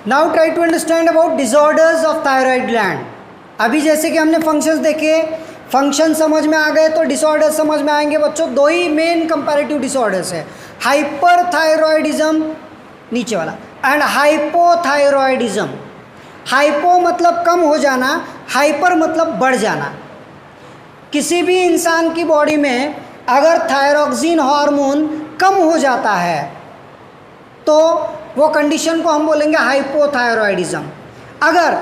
Now try to understand about disorders of thyroid gland. अभी जैसे कि हमने फंक्शंस देखे, फंक्शन समझ में आ गए तो डिसऑर्डर समझ में आएंगे बच्चों। दो ही मेन कंपैरेटिव डिसऑर्डर्स है, हाइपरथायरॉयडिज्म नीचे वाला एंड हाइपोथायरॉयडिज्म। हाइपो मतलब कम हो जाना, हाइपर मतलब बढ़ जाना। किसी भी इंसान की बॉडी में अगर थायरॉक्सिन हार्मोन कम हो जाता है तो वो कंडीशन को हम बोलेंगे हाइपोथायरॉयडिज्म। अगर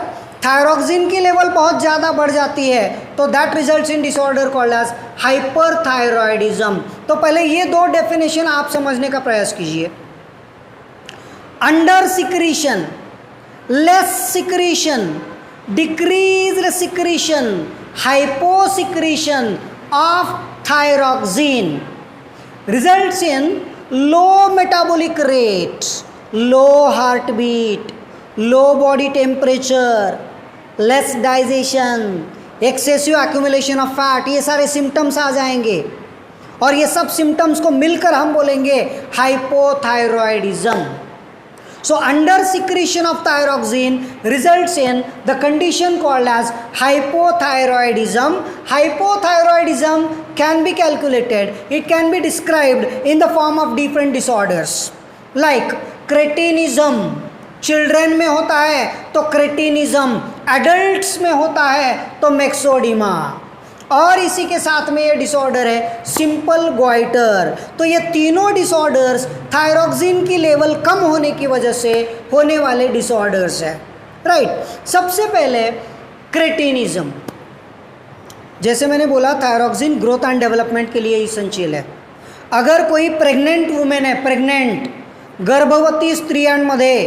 थायरॉक्सिन की लेवल बहुत ज़्यादा बढ़ जाती है तो that results in disorder called as hyperthyroidism. तो पहले ये दो डेफिनेशन आप समझने का प्रयास कीजिए। Under secretion, less secretion, decreased secretion, hyposecretion of thyroxine results in low metabolic rate, low heartbeat, low body temperature, less digestion, excessive accumulation of fat, ये सारे सिम्टम्स आ जाएंगे और ये सब सिम्टम्स को मिलकर हम बोलेंगे hypothyroidism. So under secretion of thyroxine results in the condition called as hypothyroidism. Hypothyroidism can be calculated, it can be described in the form of different disorders like cretinism, children में होता है तो cretinism, adults में होता है तो myxedema, और इसी के साथ में ये डिसऑर्डर है सिंपल गोइटर। तो ये तीनों डिसऑर्डर्स थायरॉक्सिन की लेवल कम होने की वजह से होने वाले डिसऑर्डर्स है, राइट। सबसे पहले क्रेटिनिज्म, जैसे मैंने बोला थायरॉक्सिन ग्रोथ एंड डेवलपमेंट के लिए इसेंशियल है। अगर कोई प्रेग्नेंट वुमेन है, प्रेग्नेंट गर्भवती स्त्रियांमध्ये,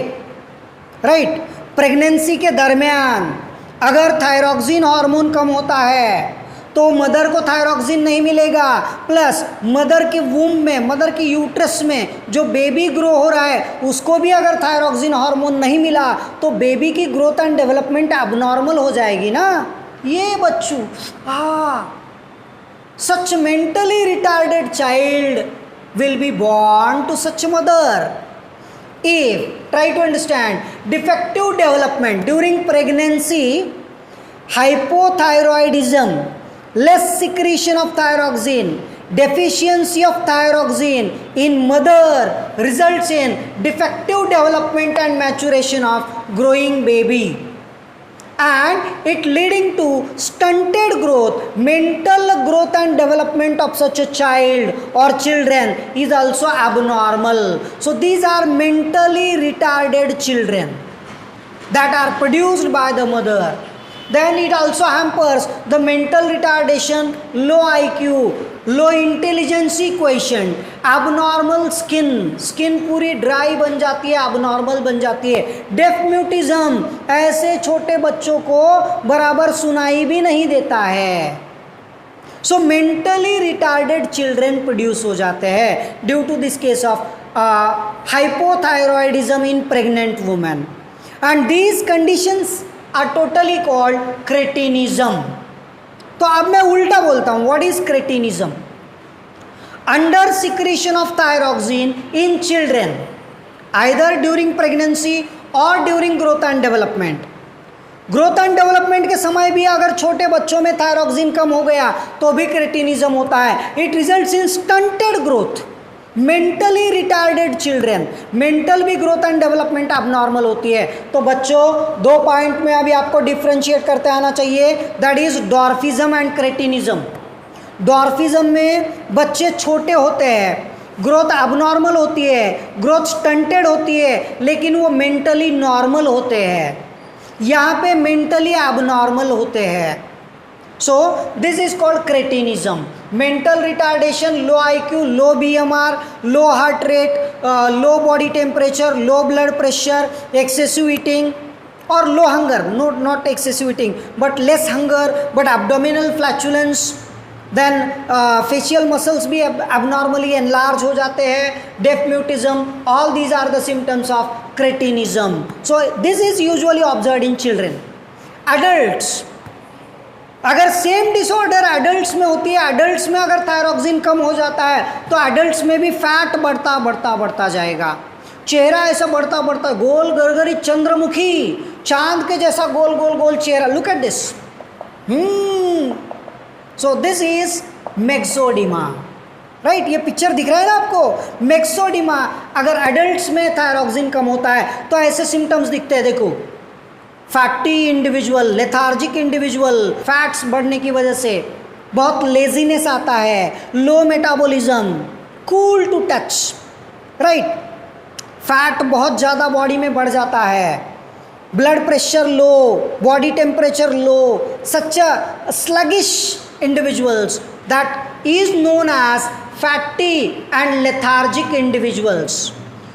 राइट, प्रेगनेंसी के दरमियान अगर थायरॉक्सिन हार्मोन कम होता है तो मदर को थायरॉक्सिन नहीं मिलेगा, प्लस मदर के वूम में, मदर की यूट्रस में जो बेबी ग्रो हो रहा है उसको भी अगर थायरॉक्सिन हार्मोन नहीं मिला तो बेबी की ग्रोथ एंड डेवलपमेंट एबनॉर्मल हो जाएगी ना। ये बच्चों, such mentally retarded child will be born to such mother if, try to understand, defective development during pregnancy, hypothyroidism, less secretion of thyroxine, deficiency of thyroxine in mother results in defective development and maturation of growing baby, and it leading to stunted growth, mental growth and development of such a child or children is also abnormal. So these are mentally retarded children that are produced by the mother. Then it also hampers the mental retardation, low IQ, low intelligence quotient, abnormal skin, skin पूरी dry बन जाती है, abnormal बन जाती है, deaf mutism, ऐसे छोटे बच्चों को बराबर सुनाई भी नहीं देता है। So mentally retarded children produce हो जाते हैं due to this case of hypothyroidism in pregnant women, and these conditions are totally called cretinism. तो अब मैं उल्टा बोलता हूँ, what is cretinism? Under secretion of thyroxine in children, either during pregnancy or during growth and development. Growth and development के समय भी अगर छोटे बच्चों में थायरॉक्सिन कम हो गया तो भी क्रेटिनिज्म होता है। It results in stunted growth, mentally retarded children, mental भी ग्रोथ एंड डेवलपमेंट अबनॉर्मल होती है। तो बच्चों, दो पॉइंट में अभी आपको डिफ्रेंशिएट करते आना चाहिए, दैट इज डॉर्फिज्म एंड क्रेटिनिज्म। डॉर्फिज्म में बच्चे छोटे होते हैं, ग्रोथ अबनॉर्मल होती है, ग्रोथ स्टंटेड होती है, लेकिन वो मेंटली नॉर्मल होते हैं। यहाँ पे मेंटली अबनॉर्मल होते हैं। So this is called cretinism, mental retardation, low IQ, low BMR, low heart rate, low body temperature, low blood pressure, excessive eating or low hunger, not excessive eating but less hunger, but abdominal flatulence, then facial muscles भी abnormally enlarge हो जाते हैं, deaf mutism, all these are the symptoms of cretinism. So this is usually observed in children. Adults, अगर same disorder adults में होती है, adults में अगर थायरॉक्सिन कम हो जाता है तो एडल्ट्स में भी फैट बढ़ता जाएगा, चेहरा ऐसा बढ़ता बढ़ता, गोल गरगरी चंद्रमुखी, चांद के जैसा गोल गोल गोल चेहरा. Look at this. So this is myxoedema. Right, ये पिक्चर दिख रहा है ना आपको, मैक्सोडिमा. अगर एडल्ट्स में थायरॉक्सिन कम होता है तो ऐसे सिम्टम्स दिखते हैं. देखो, fatty individual, lethargic individual, fats बढ़ने की वजह से बहुत लेजीनेस आता है, low metabolism, cool to touch. Right, fat बहुत ज़्यादा बॉडी में बढ़ जाता है, blood pressure low, body temperature low, such a sluggish individuals, that is known as fatty and lethargic individuals.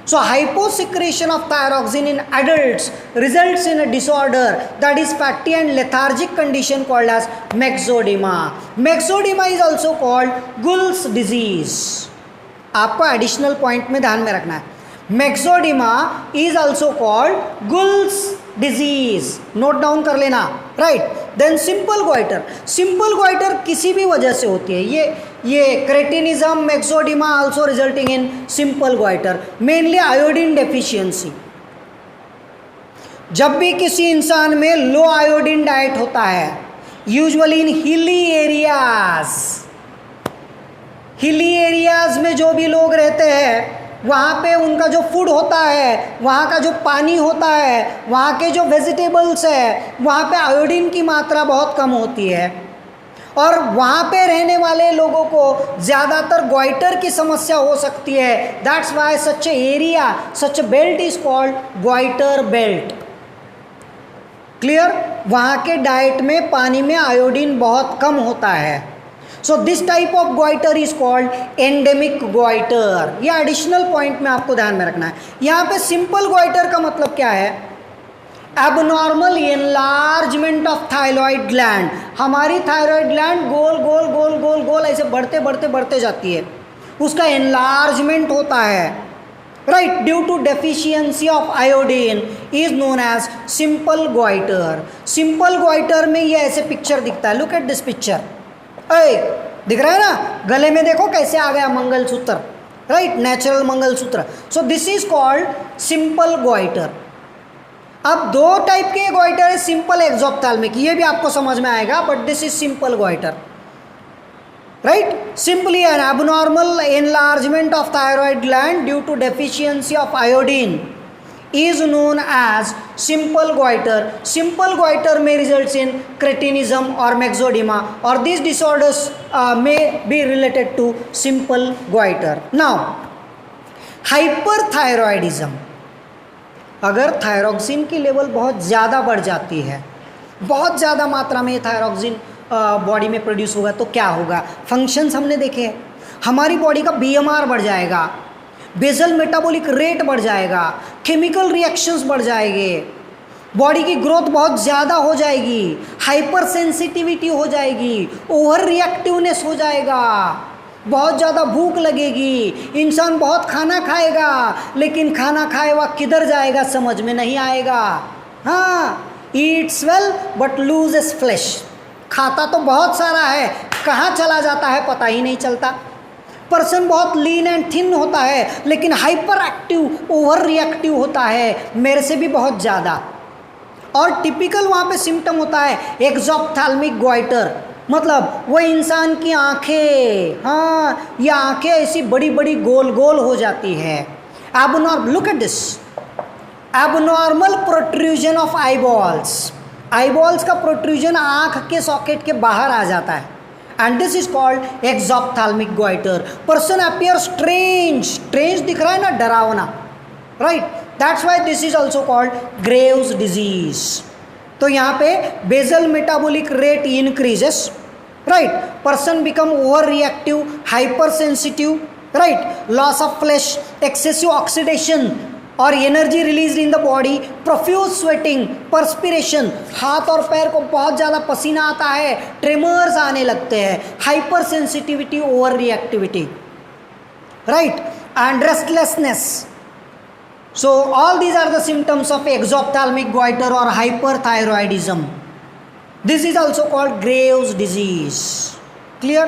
So hyposecretion of thyroxine in adults results in a disorder that is fatty and lethargic condition called as myxedema. Myxedema is also called Gull's disease. आपको additional point में ध्यान में रखना है. Myxoedema is also called Gull's disease. Note down कर लेना. Right, then simple goitre. Simple goitre किसी भी वजह से होती है. ये cretinism, myxoedema also resulting in simple goitre, mainly iodine deficiency. जब भी किसी इंसान में लो आयोडीन डाइट होता है, यूजुअली इन हिली एरियाज में जो भी लोग रहते हैं, वहाँ पे उनका जो फूड होता है, वहाँ का जो पानी होता है, वहाँ के जो वेजिटेबल्स है, वहाँ पे आयोडीन की मात्रा बहुत कम होती है. और वहाँ पे रहने वाले लोगों को ज़्यादातर गोइटर की समस्या हो सकती है. That's why such area, such belt is called goitre belt. Clear? वहाँ के डाइट में पानी में आयोडीन बहुत कम होता है. So this type of goitre is called endemic goitre. ये एडिशनल पॉइंट में आपको ध्यान में रखना है. यहाँ पे सिंपल गोइटर का मतलब क्या है? Abnormal enlargement of thyroid gland. हमारी थायरॉइड ग्लैंड गोल गोल गोल गोल गोल ऐसे बढ़ते बढ़ते बढ़ते जाती है, उसका एनलार्जमेंट होता है. Right, due to deficiency of iodine is known as simple goitre. Simple goitre में ये ऐसे पिक्चर दिखता है. Look at this picture. दिख रहा है ना, गले में देखो कैसे आ गया mangalsutra. Right, natural mangalsutra. So this is called simple goitre. अब दो टाइप के गोइटर है, सिंपल एक्सोप्थाल्मिक, ये भी आपको समझ में आएगा, but this is simple goitre. Right, simply an abnormal enlargement of thyroid gland due to deficiency of iodine is known as simple goiter. Simple goiter may result in cretinism or myxedema, or these disorders may be related to simple goiter. Now, hyperthyroidism. अगर thyroxine की level बहुत ज़्यादा बढ़ जाती है, बहुत ज़्यादा मात्रा में थायरॉक्सिन बॉडी में प्रोड्यूस होगा तो क्या होगा? फंक्शंस हमने देखे हैं. हमारी बॉडी का BMR बढ़ जाएगा, बेसल मेटाबॉलिक रेट बढ़ जाएगा, केमिकल रिएक्शंस बढ़ जाएंगे, बॉडी की ग्रोथ बहुत ज़्यादा हो जाएगी, हाइपर सेंसिटिविटी हो जाएगी, ओवर रिएक्टिवनेस हो जाएगा, बहुत ज़्यादा भूख लगेगी, इंसान बहुत खाना खाएगा, लेकिन खाना खाए हुआ किधर जाएगा समझ में नहीं आएगा. हाँ, Yeats well but loses flash. खाता तो बहुत सारा है, कहाँ चला जाता है पता ही नहीं चलता. पर्सन बहुत लीन एंड थिन होता है, लेकिन हाइपर एक्टिव, ओवर रिएक्टिव होता है, मेरे से भी बहुत ज़्यादा. और टिपिकल वहाँ पे सिम्टम होता है एक्सोप्थाल्मिक गोइटर. मतलब वो इंसान की आंखें, हाँ, ये आंखें ऐसी बड़ी बड़ी गोल गोल हो जाती है. Abnormal, look at this, abnormal protrusion of eyeballs. Eyeballs का प्रोट्रूजन आँख के सॉकेट के बाहर आ जाता है, and this is called exophthalmic goitre. Person appear strange दिख रहा है ना, डरावना. Right, that's why this is also called Graves disease. तो यहाँ पे basal metabolic rate increases. Right, person become over reactive, hyper sensitive. Right, loss of flesh, excessive oxidation और energy release in the body, profuse sweating, perspiration, हाथ और पैर को बहुत ज़्यादा पसीना आता है, ट्रेमर्स आने लगते हैं, hyper sensitivity, over reactivity. Right, and restlessness. So all these are the symptoms of exophthalmic goiter or hyperthyroidism. This is also called Graves' disease. Clear?